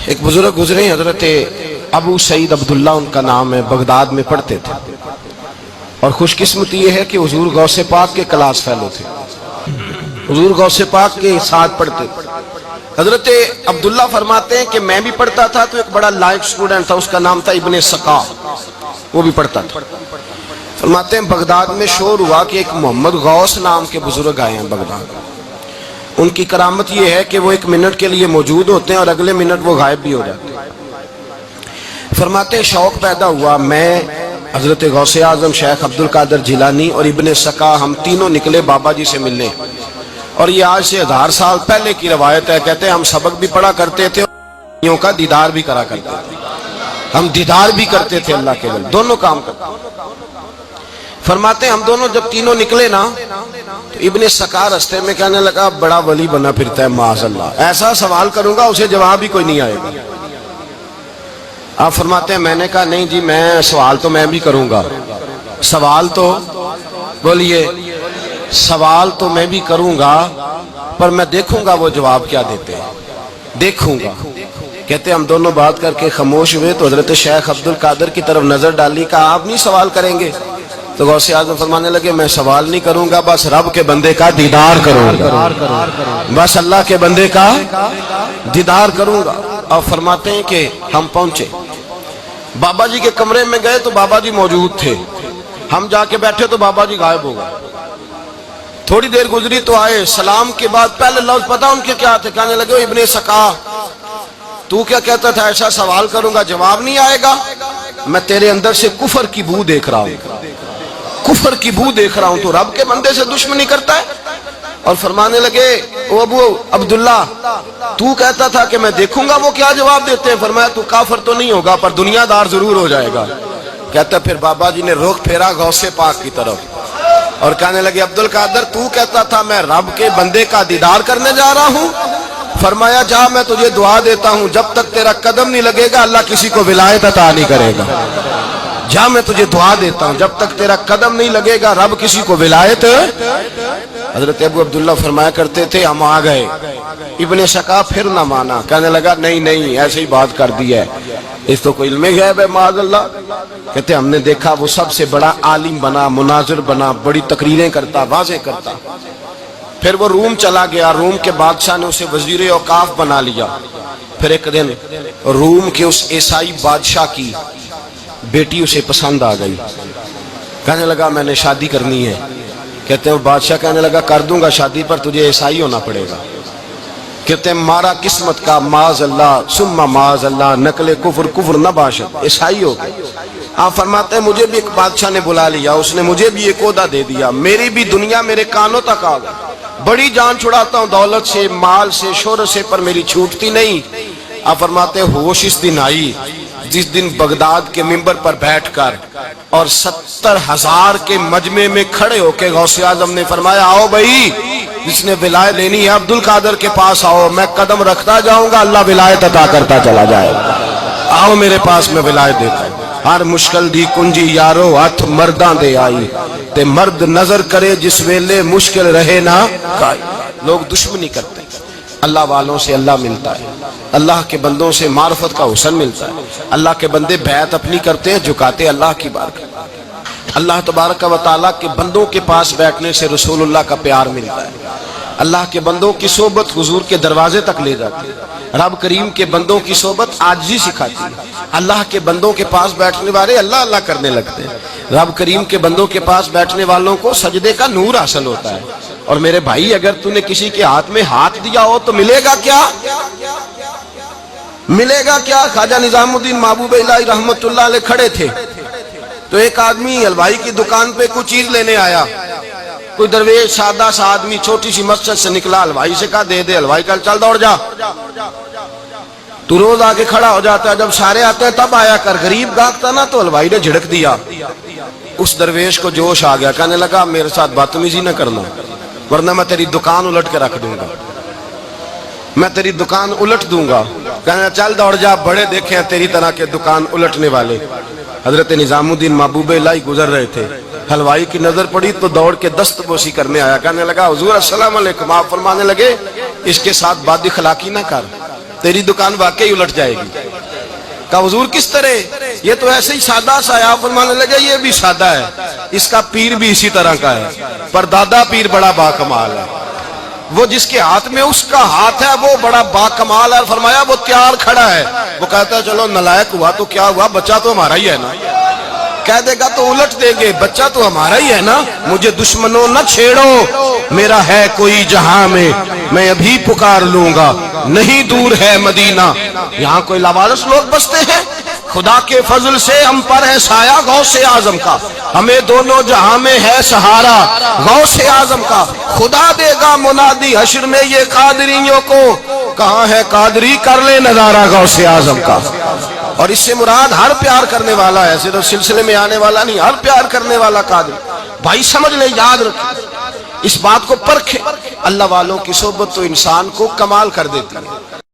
ایک بزرگ گزرے ہیں حضرت ابو سعید عبداللہ ان کا نام ہے، بغداد میں پڑھتے تھے، اور خوش قسمتی یہ ہے کہ حضور غوث پاک کے کلاس فیلو تھے، حضور غوث پاک کے ساتھ پڑھتے تھے۔ حضرت عبداللہ فرماتے ہیں کہ میں بھی پڑھتا تھا تو ایک بڑا لائق سٹوڈنٹ تھا، اس کا نام تھا ابن سقا، وہ بھی پڑھتا تھا۔ فرماتے ہیں بغداد میں شور ہوا کہ ایک محمد غوث نام کے بزرگ آئے ہیں بغداد۔ ان کی کرامت یہ ہے کہ وہ 1 منٹ کے لیے موجود ہوتے ہیں اور اگلے منٹ وہ غائب بھی ہو جاتے ہیں۔ فرماتے ہیں شوق پیدا ہوا، میں حضرت غوث اعظم شیخ عبد القادر جیلانی اور ابن سقا ہم تینوں نکلے بابا جی سے ملنے، اور یہ آج سے 1000 سال پہلے کی روایت ہے۔ کہتے ہیں ہم سبق بھی پڑھا کرتے تھے اور کا دیدار بھی کرا کرتے تھے، ہم دیدار بھی کرتے تھے اللہ کے ولی، دونوں کام کرتے۔ فرماتے ہیں ہم دونوں جب تینوں نکلے نا تو ابن سقا رستے میں کہنے لگا بڑا ولی بنا پھرتا ہے معاذ اللہ، ایسا سوال کروں گا اسے جواب ہی کوئی نہیں آئے گا۔ آپ فرماتے ہیں میں نے کہا نہیں جی، میں سوال تو میں بھی کروں گا، سوال تو بولیے، سوال تو میں بھی کروں گا، پر میں دیکھوں گا وہ جواب کیا دیتے ہیں، دیکھوں گا۔ کہتے ہم دونوں بات کر کے خاموش ہوئے تو حضرت شیخ عبد القادر کی طرف نظر ڈالی، کہا آپ نہیں سوال کریں گے؟ تو غوث اعظم فرمانے لگے میں سوال نہیں کروں گا، بس رب کے بندے کا دیدار کروں گا، بس اللہ کے بندے کا دیدار کروں گا۔ اور فرماتے ہیں کہ ہم پہنچے بابا جی کے کمرے میں، گئے تو بابا جی موجود تھے، ہم جا کے بیٹھے تو بابا جی غائب ہو گئے۔ تھوڑی دیر گزری تو آئے، سلام کے بعد پہلے لفظ پتہ ان کے کیا تھے؟ کہنے لگے ابن سقا تو کیا کہتا تھا ایسا سوال کروں گا جواب نہیں آئے گا؟ میں تیرے اندر سے کفر کی بو دیکھ رہا ہوں، کفر کی بو دیکھ رہا ہوں، تو رب کے بندے سے دشمنی کرتا ہے۔ اور فرمانے لگے او ابو عبداللہ تو کہتا تھا کہ میں دیکھوں گا وہ کیا جواب دیتے ہیں۔ فرمایا تو کافر تو نہیں ہوگا پر دنیا دار ضرور ہو جائے گا۔ کہتا پھر بابا جی نے رخ پھیرا غوث پاک کی طرف اور کہنے لگے عبد القادر تو کہتا تھا میں رب کے بندے کا دیدار کرنے جا رہا ہوں؟ فرمایا جا میں تجھے دعا دیتا ہوں، جب تک تیرا قدم نہیں لگے گا اللہ کسی کو ولایت عطا نہیں کرے گا۔ جا میں تجھے دعا دیتا ہوں، جب تک تیرا قدم نہیں لگے گا رب کسی کو ولایت۔ حضرت ابو عبداللہ فرمایا کرتے تھے ہم آ گئے، ابن سقا پھر نہ مانا، کہنے لگا نہیں نہیں ایسے ہی بات کر دی ہے، اس تو کوئی علم غیب ہے معاذ اللہ۔ کہتے ہم نے دیکھا وہ سب سے بڑا عالم بنا، مناظر بنا، بڑی تقریریں کرتا، واضح کرتا۔ پھر وہ روم چلا گیا، روم کے بادشاہ نے اسے وزیر اوقاف بنا لیا۔ پھر ایک دن روم کے اس عیسائی بادشاہ کی بیٹی اسے پسند آ گئی، کہنے لگا میں نے شادی کرنی ہے۔ کہتے ہیں وہ بادشاہ کہنے لگا کر دوں گا شادی پر تجھے عیسائی ہونا پڑے گا۔ کہتے ہیں مارا قسمت کا معاذ اللہ ثم معاذ اللہ، نقل کفر کفر نہ باشد، عیسائی ہو گئے۔ آپ فرماتے ہیں مجھے بھی ایک بادشاہ نے بلا لیا، اس نے مجھے بھی ایک عہدہ دے دیا، میری بھی دنیا میرے کانوں تک آ گئی، بڑی جان چھڑاتا ہوں دولت سے، مال سے، شہرت سے، پر میری چھوٹتی نہیں۔ آپ فرماتے ہیں ہوش اس دن آئی جس دن بغداد کے منبر پر بیٹھ کر اور 70,000 کے مجمع میں کھڑے ہو کے غوث اعظم نے فرمایا آؤ بھائی، جس نے ولایت لینی ہے عبد القادر کے پاس آؤ، میں قدم رکھتا جاؤں گا اللہ ولایت عطا کرتا چلا جائے گا، آؤ میرے پاس میں ولایت دیتا ہوں۔ ہر مشکل دی کنجی یارو ہاتھ مرداں دے آئی، تے مرد نظر کرے جس ویلے مشکل رہے نہ کائی۔ لوگ دشمنی کرتے ہیں، اللہ والوں سے اللہ ملتا ہے، اللہ کے بندوں سے معرفت کا حسن ملتا ہے، اللہ کے بندے بیعت اپنی کرتے ہیں، جھکاتے اللہ کی بارگاہ۔ اللہ تبارک و تعالیٰ کے بندوں کے پاس بیٹھنے سے رسول اللہ کا پیار ملتا ہے، اللہ کے بندوں کی صحبت حضور کے دروازے تک لے جاتی ہے، رب کریم کے بندوں کی صحبت عاجزی سکھاتی ہے، اللہ کے بندوں کے پاس بیٹھنے والے اللہ اللہ کرنے لگتے ہیں، رب کریم کے بندوں کے پاس بیٹھنے والوں کو سجدے کا نور حاصل ہوتا ہے۔ اور میرے بھائی اگر تو نے کسی کے ہاتھ میں ہاتھ دیا ہو تو ملے گا کیا؟ ملے گا کیا؟ خواجہ نظام الدین محبوب الہی رحمت اللہ علیہ کھڑے تھے تو ایک آدمی حلوائی کی دکان پہ کچھ چیز لینے آیا، کوئی درویش سادہ سا آدمی چھوٹی سی مسجد سے نکلا، حلوائی سے کہا دے دے، حلوائی کہا چل دوڑ جا، تو روز آگے کھڑا ہو جاتا ہے، جب سارے آتے ہیں تب آیا کر، غریب گاہکتا نا تو حلوائی نے جھڑک دیا۔ اس درویش کو جوش آ گیا، کہنے لگا میرے ساتھ بدتمیزی نہ کرنا ورنہ میں تیری دکان الٹ کے رکھ دوں گا، میں تیری دکان الٹ دوں گا۔ کہنا چل دوڑ جا، بڑے دیکھے ہیں تیری طرح کے دکان الٹنے والے۔ حضرت نظام الدین محبوب الہی گزر رہے تھے، حلوائی کی نظر پڑی تو دوڑ کے دست بوسی کرنے آیا، کہنے لگا حضور السلام علیکم۔ آپ فرمانے لگے اس کے ساتھ بد اخلاقی نہ کر، تیری دکان واقعی الٹ جائے گی۔ کہا حضور کس طرح؟ یہ تو ایسے ہی سادہ سا ہے۔ آپ فرمانے لگے یہ بھی سادہ ہے، اس کا پیر بھی اسی طرح کا ہے، پر دادا پیر بڑا باکمال ہے۔ وہ جس کے ہاتھ میں اس کا ہاتھ ہے وہ بڑا باکمال ہے۔ فرمایا وہ تیار کھڑا ہے، وہ کہتا ہے چلو نالائق ہوا تو کیا ہوا، بچہ تو ہمارا ہی ہے نا۔ کہہ دے گا تو الٹ دیں گے، بچہ تو ہمارا ہی ہے نا۔ مجھے دشمنوں نہ چھیڑو، میرا ہے کوئی جہاں میں ابھی پکار لوں گا، نہیں دور ہے مدینہ۔ یہاں کوئی لاوارث لوگ بستے ہیں، خدا کے فضل سے ہم پر ہے سایہ غوث اعظم کا، ہمیں دونوں جہاں میں ہے سہارا غوث اعظم کا۔ خدا دے گا منادی حشر میں یہ قادریوں کو، کہاں ہے قادری کر لے نظارہ غوث اعظم کا۔ اور اس سے مراد ہر پیار کرنے والا ہے، صرف سلسلے میں آنے والا نہیں، ہر پیار کرنے والا قادری۔ بھائی سمجھ لیں، یاد رکھیں، اس بات کو پرکھیں، اللہ والوں کی صحبت تو انسان کو کمال کر دیتی ہے۔